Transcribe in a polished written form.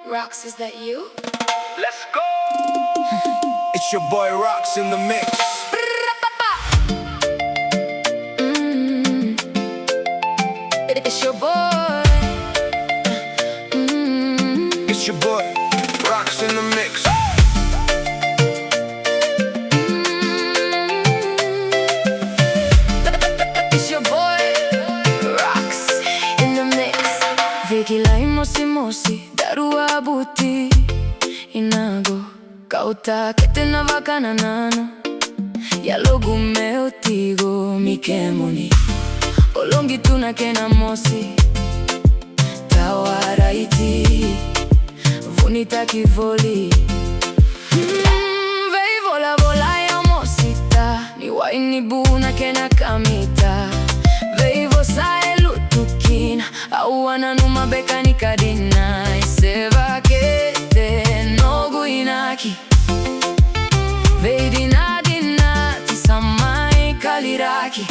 Rocks, is that you? Let's go! It's your boy Rocks in the mix. It's your boy. It's your boy Rocks in the mix. It's your boy Rocks in the mix. Kila mosi mosi darua buti inago kauta kete na vakana nano ya logu meotigo mikemoni olongi tuna kena mosi tawaraiti vunita kivoli vei vola vola ya mosita ni waini buna kena kamita vei vosa elutukina awana numa beka ni kadina iseva kete nogu inaki vei dinadina tisamai kaliraki.